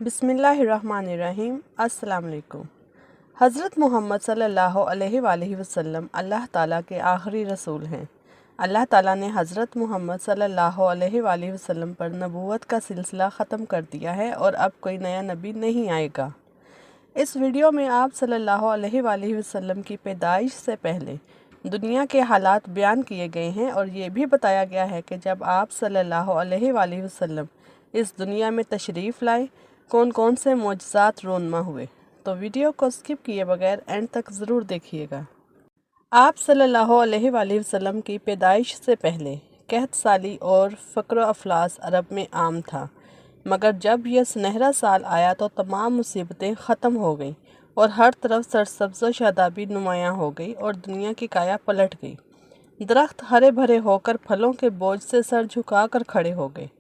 بسم اللہ الرحمن الرحیم۔ السلام علیکم۔ حضرت محمد صلی اللہ علیہ وآلہ وسلم اللہ تعالیٰ کے آخری رسول ہیں۔ اللہ تعالیٰ نے حضرت محمد صلی اللہ علیہ وآلہ وسلم پر نبوت کا سلسلہ ختم کر دیا ہے اور اب کوئی نیا نبی نہیں آئے گا۔ اس ویڈیو میں آپ صلی اللہ علیہ وآلہ وسلم کی پیدائش سے پہلے دنیا کے حالات بیان کیے گئے ہیں اور یہ بھی بتایا گیا ہے کہ جب آپ صلی اللہ علیہ وآلہ وسلم اس دنیا میں تشریف لائے کون کون سے معجزات رونما ہوئے۔ تو ویڈیو کو سکپ کیے بغیر اینڈ تک ضرور دیکھیے گا۔ آپ صلی اللہ علیہ وآلہ وسلم کی پیدائش سے پہلے قحط سالی اور فقر و افلاس عرب میں عام تھا، مگر جب یہ سنہرا سال آیا تو تمام مصیبتیں ختم ہو گئیں اور ہر طرف سرسبز و شادابی نمایاں ہو گئی اور دنیا کی کایا پلٹ گئی۔ درخت ہرے بھرے ہو کر پھلوں کے بوجھ سے سر جھکا کر کھڑے ہو گئے۔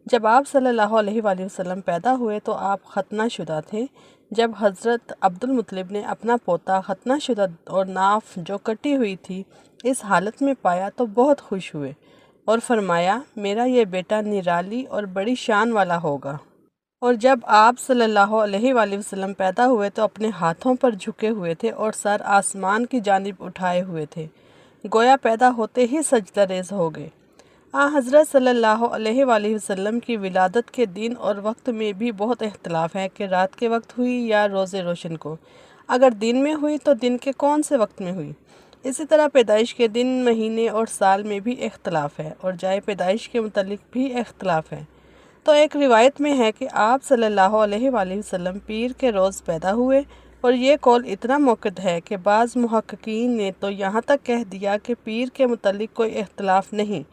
جب آپ صلی اللہ علیہ وآلہ وسلم پیدا ہوئے تو آپ ختنہ شدہ تھے۔ جب حضرت عبدالمطلب نے اپنا پوتا ختنہ شدہ اور ناف جو کٹی ہوئی تھی اس حالت میں پایا تو بہت خوش ہوئے اور فرمایا، میرا یہ بیٹا نرالی اور بڑی شان والا ہوگا۔ اور جب آپ صلی اللہ علیہ وآلہ وسلم پیدا ہوئے تو اپنے ہاتھوں پر جھکے ہوئے تھے اور سر آسمان کی جانب اٹھائے ہوئے تھے، گویا پیدا ہوتے ہی سجدہ ریز ہو گئے۔ حضرت صلی اللہ علیہ وآلہ وسلم کی ولادت کے دن اور وقت میں بھی بہت اختلاف ہے کہ رات کے وقت ہوئی یا روز روشن کو۔ اگر دن میں ہوئی تو دن کے کون سے وقت میں ہوئی۔ اسی طرح پیدائش کے دن، مہینے اور سال میں بھی اختلاف ہے اور جائے پیدائش کے متعلق بھی اختلاف ہے۔ تو ایک روایت میں ہے کہ آپ صلی اللہ علیہ وآلہ وسلم پیر کے روز پیدا ہوئے، اور یہ قول اتنا موقد ہے کہ بعض محققین نے تو یہاں تک کہہ دیا کہ پیر کے متعلق کوئی اختلاف نہیں،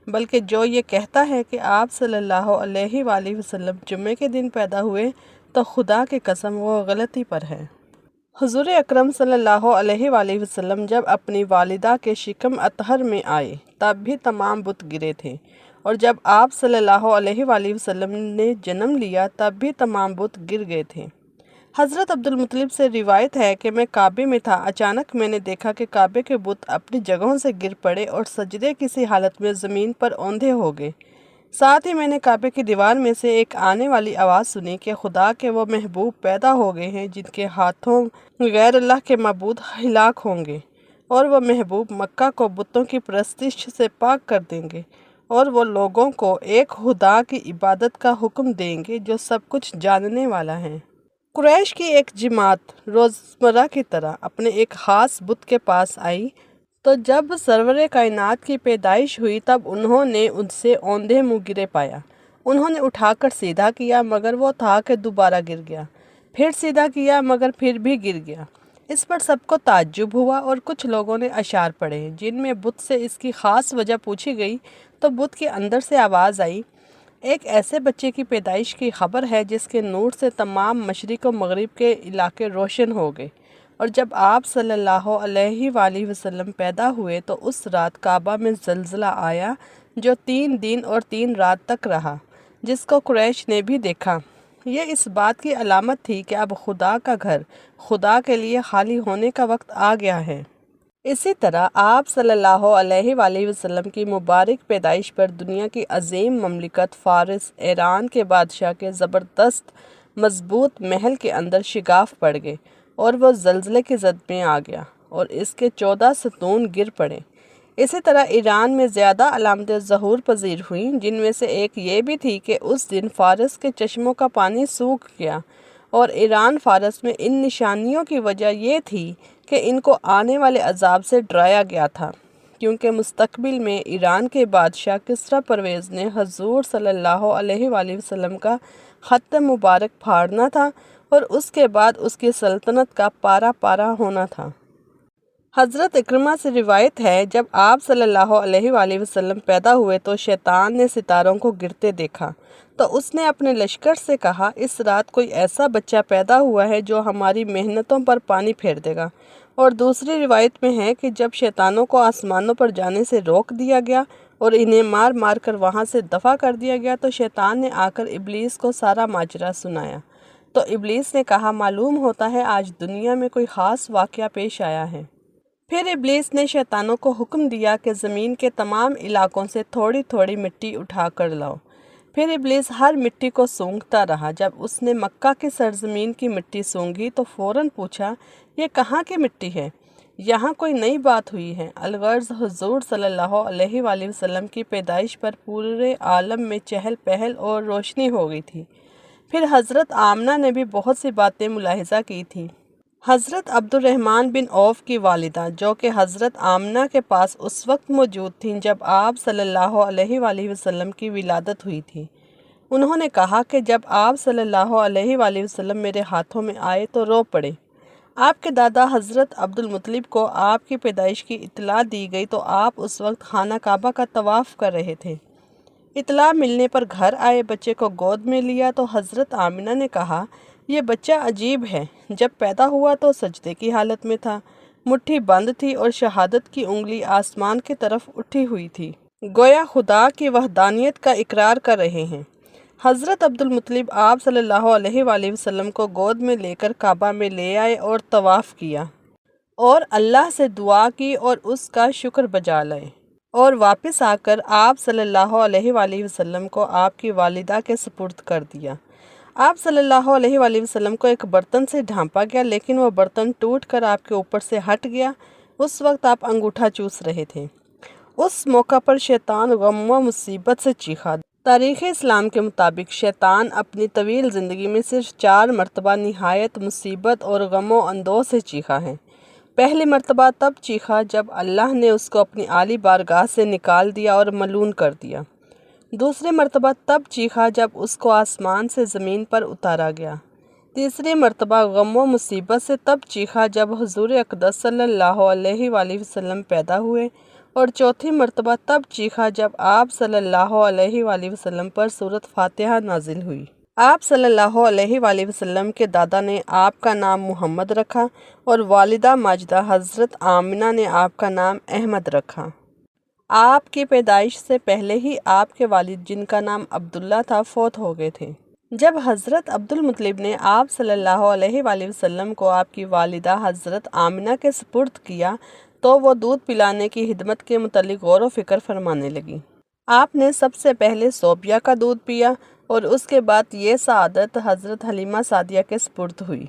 بلکہ جو یہ کہتا ہے کہ آپ صلی اللہ علیہ وآلہ وسلم جمعے کے دن پیدا ہوئے تو خدا کی قسم وہ غلطی پر ہے۔ حضور اکرم صلی اللہ علیہ وآلہ وسلم جب اپنی والدہ کے شکم اطہر میں آئے تب بھی تمام بت گرے تھے، اور جب آپ صلی اللہ علیہ وآلہ وسلم نے جنم لیا تب بھی تمام بت گر گئے تھے۔ حضرت عبدالمطلب سے روایت ہے کہ میں کعبے میں تھا، اچانک میں نے دیکھا کہ کعبے کے بت اپنی جگہوں سے گر پڑے اور سجدے کسی حالت میں زمین پر اوندھے ہو گئے۔ ساتھ ہی میں نے کعبے کی دیوار میں سے ایک آنے والی آواز سنی کہ خدا کے وہ محبوب پیدا ہو گئے ہیں جن کے ہاتھوں غیر اللہ کے معبود ہلاک ہوں گے، اور وہ محبوب مکہ کو بتوں کی پرستش سے پاک کر دیں گے، اور وہ لوگوں کو ایک خدا کی عبادت کا حکم دیں گے جو سب کچھ جاننے والا ہے۔ قریش کی ایک جماعت روزمرہ کی طرح اپنے ایک خاص بت کے پاس آئی، تو جب سرور کائنات کی پیدائش ہوئی تب انہوں نے ان سے اوندھے منہ گرے پایا۔ انہوں نے اٹھا کر سیدھا کیا مگر وہ تھا کہ دوبارہ گر گیا، پھر سیدھا کیا مگر پھر بھی گر گیا۔ اس پر سب کو تعجب ہوا اور کچھ لوگوں نے اشعار پڑھے جن میں بت سے اس کی خاص وجہ پوچھی گئی تو بت کے اندر سے آواز آئی، ایک ایسے بچے کی پیدائش کی خبر ہے جس کے نور سے تمام مشرق و مغرب کے علاقے روشن ہو گئے۔ اور جب آپ صلی اللہ علیہ وآلہ وسلم پیدا ہوئے تو اس رات کعبہ میں زلزلہ آیا جو 3 دن اور 3 رات تک رہا، جس کو قریش نے بھی دیکھا۔ یہ اس بات کی علامت تھی کہ اب خدا کا گھر خدا کے لیے خالی ہونے کا وقت آ گیا ہے۔ اسی طرح آپ صلی اللہ علیہ وآلہ وسلم کی مبارک پیدائش پر دنیا کی عظیم مملکت فارس ایران کے بادشاہ کے زبردست مضبوط محل کے اندر شگاف پڑ گئے اور وہ زلزلے کی زد میں آ گیا اور اس کے 14 ستون گر پڑے۔ اسی طرح ایران میں زیادہ علامتیں ظہور پذیر ہوئیں، جن میں سے ایک یہ بھی تھی کہ اس دن فارس کے چشموں کا پانی سوکھ گیا، اور ایران فارس میں ان نشانیوں کی وجہ یہ تھی کہ ان کو آنے والے عذاب سے ڈرایا گیا تھا، کیونکہ مستقبل میں ایران کے بادشاہ کسریٰ پرویز نے حضور صلی اللہ علیہ وآلہ وسلم کا خط مبارک پھاڑنا تھا اور اس کے بعد اس کی سلطنت کا پارا پارا ہونا تھا۔ حضرت اکرمہ سے روایت ہے، جب آپ صلی اللہ علیہ وآلہ وسلم پیدا ہوئے تو شیطان نے ستاروں کو گرتے دیکھا تو اس نے اپنے لشکر سے کہا، اس رات کوئی ایسا بچہ پیدا ہوا ہے جو ہماری محنتوں پر پانی پھیر دے گا۔ اور دوسری روایت میں ہے کہ جب شیطانوں کو آسمانوں پر جانے سے روک دیا گیا اور انہیں مار مار کر وہاں سے دفع کر دیا گیا تو شیطان نے آ کر ابلیس کو سارا ماجرا سنایا، تو ابلیس نے کہا، معلوم ہوتا ہے آج دنیا میں کوئی خاص واقعہ پیش آیا ہے۔ پھر ابلیس نے شیطانوں کو حکم دیا کہ زمین کے تمام علاقوں سے تھوڑی تھوڑی مٹی اٹھا کر لاؤ۔ پھر ابلیس ہر مٹی کو سونگھتا رہا۔ جب اس نے مکہ کی سرزمین کی مٹی سونگھی تو فوراً پوچھا، یہ کہاں کی مٹی ہے؟ یہاں کوئی نئی بات ہوئی ہے؟ الغرض حضور صلی اللہ علیہ وآلہ وسلم کی پیدائش پر پورے عالم میں چہل پہل اور روشنی ہو گئی تھی۔ پھر حضرت آمنہ نے بھی بہت سی باتیں ملاحظہ کی تھیں۔ حضرت عبد الرحمن بن عوف کی والدہ، جو کہ حضرت آمنہ کے پاس اس وقت موجود تھیں جب آپ صلی اللہ علیہ وآلہ وسلم کی ولادت ہوئی تھی، انہوں نے کہا کہ جب آپ صلی اللہ علیہ وآلہ وسلم میرے ہاتھوں میں آئے تو رو پڑے۔ آپ کے دادا حضرت عبد المطلب کو آپ کی پیدائش کی اطلاع دی گئی تو آپ اس وقت خانہ کعبہ کا طواف کر رہے تھے۔ اطلاع ملنے پر گھر آئے، بچے کو گود میں لیا تو حضرت آمنہ نے کہا، یہ بچہ عجیب ہے۔ جب پیدا ہوا تو سجدے کی حالت میں تھا، مٹھی بند تھی اور شہادت کی انگلی آسمان کی طرف اٹھی ہوئی تھی، گویا خدا کی وحدانیت کا اقرار کر رہے ہیں۔ حضرت عبد المطلب آپ صلی اللہ علیہ وآلہ وسلم کو گود میں لے کر کعبہ میں لے آئے اور طواف کیا اور اللہ سے دعا کی اور اس کا شکر بجا لائے، اور واپس آ کر آپ صلی اللہ علیہ وآلہ وسلم کو آپ کی والدہ کے سپرد کر دیا۔ آپ صلی اللہ علیہ وآلہ وسلم کو ایک برتن سے ڈھانپا گیا، لیکن وہ برتن ٹوٹ کر آپ کے اوپر سے ہٹ گیا۔ اس وقت آپ انگوٹھا چوس رہے تھے۔ اس موقع پر شیطان غم و مصیبت سے چیخا۔ تاریخ اسلام کے مطابق شیطان اپنی طویل زندگی میں صرف 4 مرتبہ نہایت مصیبت اور غم و اندوہ سے چیخا ہے۔ پہلی مرتبہ تب چیخا جب اللہ نے اس کو اپنی عالی بارگاہ سے نکال دیا اور ملعون کر دیا۔ دوسری مرتبہ تب چیخا جب اس کو آسمان سے زمین پر اتارا گیا۔ تیسری مرتبہ غم و مصیبت سے تب چیخا جب حضور اقدس صلی اللہ علیہ وآلہ وسلم پیدا ہوئے، اور چوتھی مرتبہ تب چیخا جب آپ صلی اللہ علیہ وآلہ وسلم پر سورۃ فاتحہ نازل ہوئی۔ آپ صلی اللہ علیہ وآلہ وسلم کے دادا نے آپ کا نام محمد رکھا اور والدہ ماجدہ حضرت آمنہ نے آپ کا نام احمد رکھا۔ آپ کی پیدائش سے پہلے ہی آپ کے والد، جن کا نام عبداللہ تھا، فوت ہو گئے تھے۔ جب حضرت عبد المطلب نے آپ صلی اللہ علیہ وآلہ وسلم کو آپ کی والدہ حضرت آمنہ کے سپرد کیا تو وہ دودھ پلانے کی خدمت کے متعلق غور و فکر فرمانے لگی۔ آپ نے سب سے پہلے صوبیہ کا دودھ پیا اور اس کے بعد یہ سعادت حضرت حلیمہ سعدیہ کے سپرد ہوئی۔